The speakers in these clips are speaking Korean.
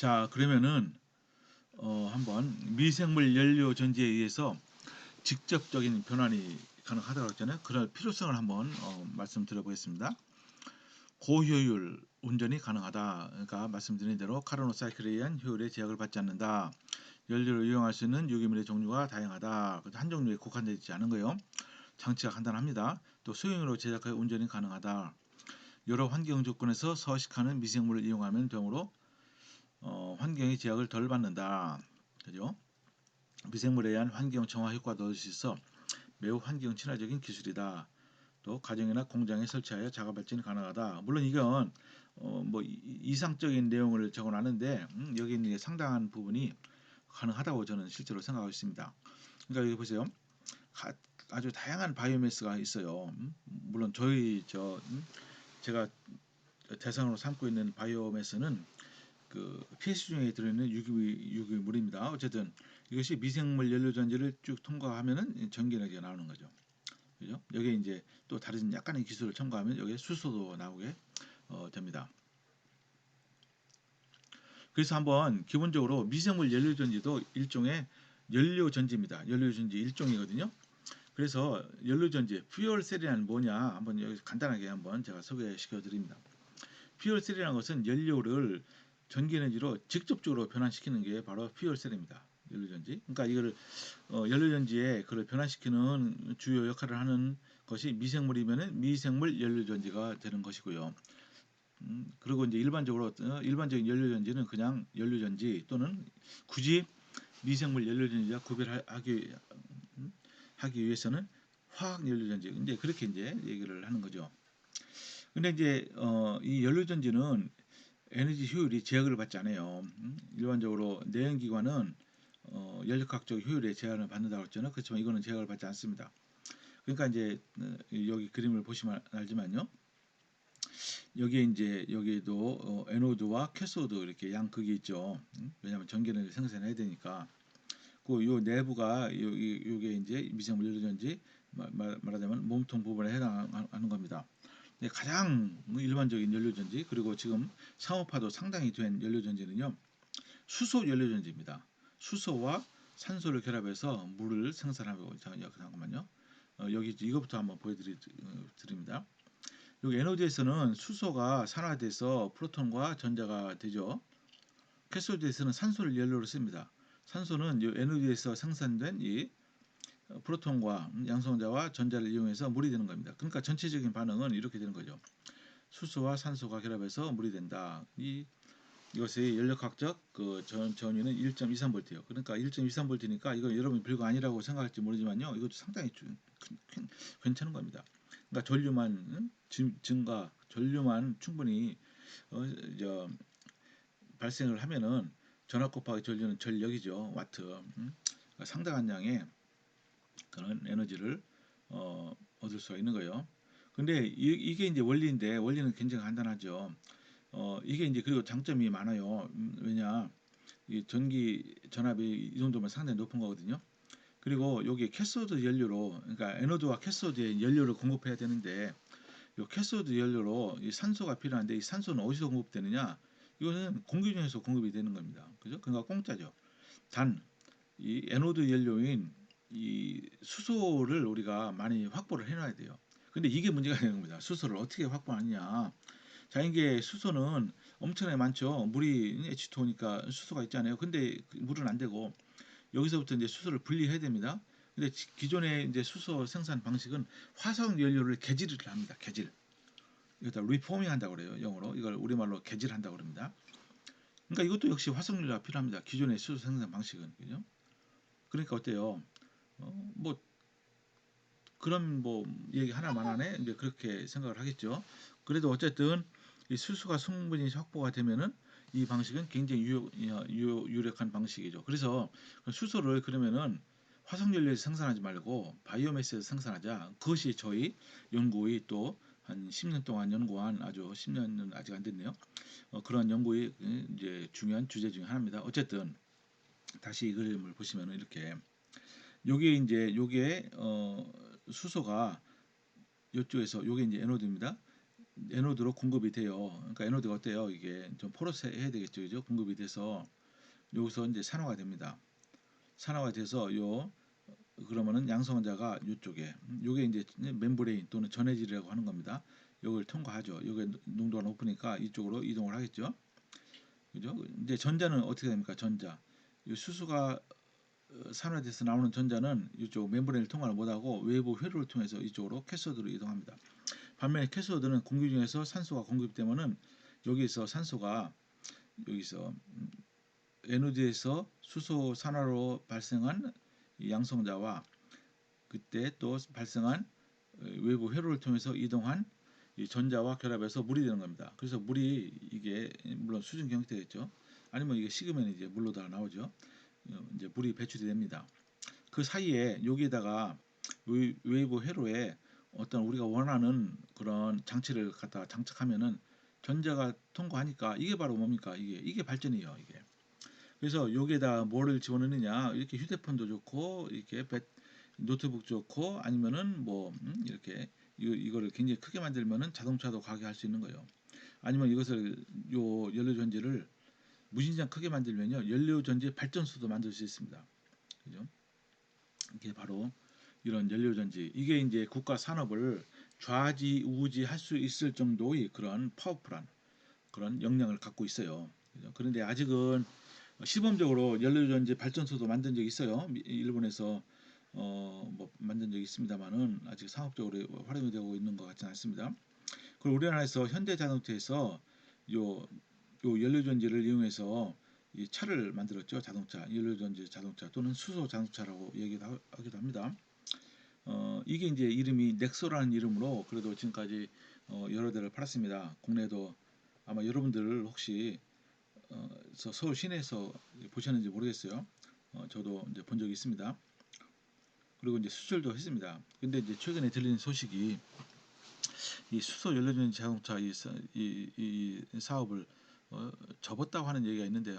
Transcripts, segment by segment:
자, 그러면은 한번 미생물 연료 전지에 의해서 직접적인 변환이 가능하다고 했잖아요. 그럴 필요성을 한번 말씀드려 보겠습니다. 고효율 운전이 가능하다. 그러니까 말씀드린 대로 카르노 사이클에 의한 효율에 제약을 받지 않는다. 연료를 이용할 수 있는 유기물의 종류가 다양하다. 한 종류에 국한되어 있지 않은 거예요. 장치가 간단합니다. 또 소형으로 제작하여 운전이 가능하다. 여러 환경 조건에서 서식하는 미생물을 이용하면 되므로 환경의 제약을 덜 받는다. 그죠? 미생물에 의한 환경 정화 효과도 얻을 수 있어 매우 환경 친화적인 기술이다. 또 가정이나 공장에 설치하여 자가 발전이 가능하다. 물론 이건 뭐 이상적인 내용을 적어놨는데 여기 있는 상당한 부분이 가능하다고 저는 실제로 생각하고 있습니다. 그러니까 여기 보세요. 아주 다양한 바이오매스가 있어요. 물론 제가 대상으로 삼고 있는 바이오매스는 그 PS 중에 들어있는 유기물입니다. 어쨌든 이것이 미생물 연료전지를 쭉 통과하면은 전기에너지가 나오는 거죠. 그죠? 여기에 이제 또 다른 약간의 기술을 첨가하면 여기에 수소도 나오게 됩니다. 그래서 한번 기본적으로 미생물 연료전지도 일종의 연료전지입니다. 연료전지 일종이거든요. 그래서 연료전지 퓨얼셀이란 뭐냐 한번 여기서 간단하게 한번 제가 소개시켜 드립니다. 퓨얼셀이라는 것은 연료를 전기에너지로 직접적으로 변환시키는 게 바로 퓨얼셀입니다. 연료전지. 그러니까 이거를 연료전지에 그걸 변환시키는 주요 역할을 하는 것이 미생물이면은 미생물 연료전지가 되는 것이고요. 그리고 이제 일반적인 연료전지는 그냥 연료전지 또는 굳이 미생물 연료전지와 하기 위해서는 화학 연료전지 이제 그렇게 이제 얘기를 하는 거죠. 근데 이제 이 연료전지는 에너지 효율이 제약을 받지 않아요. 일반적으로 내연기관은 연력학적 효율에 제한을 받는다고 했잖아요. 그렇지만 이거는 제약을 받지 않습니다. 그러니까 이제 여기 그림을 보시면 알지만요. 여기에 이제 여기에도 에노드와 캐소드 이렇게 양극이 있죠. 왜냐하면 전기를 생산해야 되니까. 그 요 내부가 요게 이제 미생물 연료전지 말하자면 몸통 부분에 해당하는 겁니다. 가장 일반적인 연료전지 그리고 지금 상업화도 상당히 된 연료전지는요. 수소 연료전지입니다. 수소와 산소를 결합해서 물을 생산하고 잠깐만요. 여기 이거부터 한번 보여드립니다. 여기 에너지에서는 수소가 산화돼서 프로톤과 전자가 되죠. 캐소드에서는 산소를 연료로 씁니다. 산소는 이 에너지에서 생산된 이 프로톤과 양성자와 전자를 이용해서 물이 되는 겁니다. 그러니까 전체적인 반응은 이렇게 되는 거죠. 수소와 산소가 결합해서 물이 된다. 이것의 연력학적 전위는 1.23V예요. 그러니까 1.23V니까 이거 여러분 별거 아니라고 생각할지 모르지만요. 이것도 상당히 괜찮은 겁니다. 그러니까 전류만 충분히 발생을 하면은 전압 곱하기 전류는 전력이죠. 와트. 그러니까 상당한 양의 그런 에너지를 얻을 수가 있는 거예요. 근데 이게 이제 원리인데 원리는 굉장히 간단하죠. 이게 이제 그리고 장점이 많아요. 왜냐 이 전기 전압이 이 정도면 상당히 높은 거거든요. 그리고 여기 캐소드 연료로 그러니까 에노드와 캐소드에 연료를 공급해야 되는데 이 캐소드 연료로 이 산소가 필요한데 이 산소는 어디서 공급되느냐? 이거는 공기 중에서 공급이 되는 겁니다. 그죠? 그러니까 공짜죠. 단 이 에노드 연료인 이 수소를 우리가 많이 확보를 해놔야 돼요. 근데 이게 문제가 되는 겁니다. 수소를 어떻게 확보하느냐? 자, 이게 수소는 엄청나게 많죠. 물이 H2O니까 수소가 있잖아요. 근데 물은 안 되고 여기서부터 이제 수소를 분리해야 됩니다. 근데 기존의 이제 수소 생산 방식은 화석 연료를 개질을 합니다. 개질. 이거 다 리포밍 한다고 그래요. 영어로. 이걸 우리말로 개질한다고 그럽니다. 그러니까 이것도 역시 화석 연료가 필요합니다. 기존의 수소 생산 방식은. 그죠? 그러니까 어때요? 뭐 그런 뭐 얘기 하나만 하네. 이제 그렇게 생각을 하겠죠. 그래도 어쨌든 이 수소가 충분히 확보가 되면은 이 방식은 굉장히 유력한 방식이죠. 그래서 수소를 그러면은 화석연료에서 생산하지 말고 바이오매스에서 생산하자. 그것이 저희 연구의 또 한 10년 동안 연구한 아주 10년은 아직 안 됐네요. 그런 연구의 이제 중요한 주제 중에 하나입니다. 어쨌든 다시 이 그림을 보시면은 이렇게 요게 이제 요게 수소가 이쪽에서 요게 이제 에노드입니다. 에노드로 공급이 돼요. 그러니까 에노드가 어때요? 이게 좀 포러스해야 되겠죠, 그죠? 공급이 돼서 여기서 이제 산화가 됩니다. 산화가 돼서 요 그러면은 양성자가 이쪽에 요게 이제 멤브레인 또는 전해질이라고 하는 겁니다. 요걸 통과하죠. 요게 농도가 높으니까 이쪽으로 이동을 하겠죠. 그죠? 이제 전자는 어떻게 됩니까? 전자. 이 수소가 산화돼서 나오는 전자는 이쪽 멤브레인을 통과를 못하고 외부 회로를 통해서 이쪽으로 캐소드로 이동합니다. 반면에 캐소드는 공기 중에서 산소가 공급되면은 여기서 산소가 여기서 에노드에서 수소 산화로 발생한 양성자와 그때 또 발생한 외부 회로를 통해서 이동한 이 전자와 결합해서 물이 되는 겁니다. 그래서 물이 이게 물론 수증기 형태겠죠. 아니면 이게 식으면 이제 물로 다 나오죠. 이제 물이 배출이 됩니다. 그 사이에 여기에다가 외부 회로에 어떤 우리가 원하는 그런 장치를 갖다 장착하면은 전자가 통과하니까 이게 바로 뭡니까? 이게 발전이에요. 이게. 그래서 여기에다 뭐를 집어넣느냐? 이렇게 휴대폰도 좋고 이렇게 노트북 좋고 아니면은 뭐 이렇게 이거를 굉장히 크게 만들면은 자동차도 가게 할 수 있는 거예요. 아니면 이것을 요 연료전지를 무진장 크게 만들면요 연료전지 발전소도 만들 수 있습니다. 그죠? 이게 바로 이런 연료전지 이게 이제 국가 산업을 좌지우지 할 수 있을 정도의 그런 파워풀한 그런 역량을 갖고 있어요. 그죠? 그런데 아직은 시범적으로 연료전지 발전소도 만든 적이 있어요. 일본에서 뭐 만든 적이 있습니다만은 아직 상업적으로 활용이 되고 있는 것 같지는 않습니다. 그리고 우리나라에서 현대자동차에서 요, 요 연료전지를 이용해서 이 차를 만들었죠. 자동차, 연료전지 자동차 또는 수소 자동차라고 하기도 합니다. 이게 이제 이름이 넥소라는 이름으로 그래도 지금까지 여러 대를 팔았습니다. 국내도 아마 여러분들 혹시 서울 시내에서 보셨는지 모르겠어요. 저도 이제 본 적이 있습니다. 그리고 이제 수출도 했습니다. 근데 이제 최근에 들리는 소식이 이 수소 연료전지 자동차 이 사업을 접었다고 하는 얘기가 있는데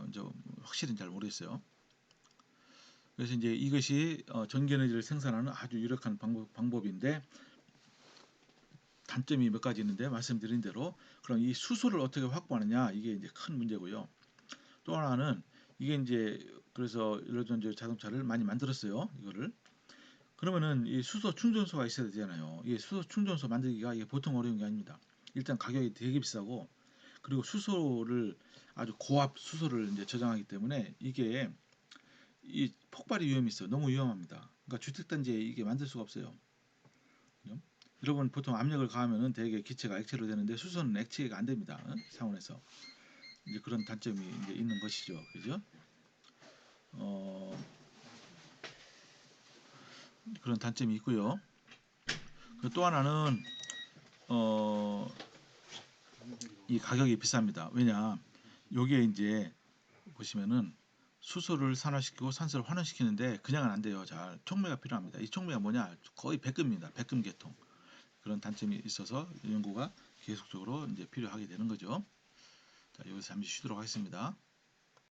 확실히 잘 모르겠어요. 그래서 이제 이것이 전기에너지를 생산하는 아주 유력한 방법인데 단점이 몇 가지 있는데 말씀드린 대로 그럼 이 수소를 어떻게 확보하느냐 이게 이제 큰 문제고요. 또 하나는 이게 이제 그래서 연료전지 자동차를 많이 만들었어요. 이거를 그러면은 이 수소 충전소가 있어야 되잖아요. 이게 수소 충전소 만들기가 이게 보통 어려운 게 아닙니다. 일단 가격이 되게 비싸고 그리고 수소를 아주 고압 수소를 이제 저장하기 때문에 이게 이 폭발이 위험이 있어요. 너무 위험합니다. 그러니까 주택단지에 이게 만들 수가 없어요. 그죠? 여러분 보통 압력을 가하면은 대개 기체가 액체로 되는데 수소는 액체가 안 됩니다. 상온에서 이제 그런 단점이 이제 있는 것이죠. 그죠? 어, 그런 단점이 있고요. 또 하나는 어, 이 가격이 비쌉니다. 왜냐? 여기에 이제 보시면은 수소를 산화시키고 산소를 환원시키는데 그냥은 안 돼요. 잘 촉매가 필요합니다. 이 촉매가 뭐냐? 거의 백금입니다. 백금 계통. 그런 단점이 있어서 연구가 계속적으로 이제 필요하게 되는 거죠. 자, 여기서 잠시 쉬도록 하겠습니다.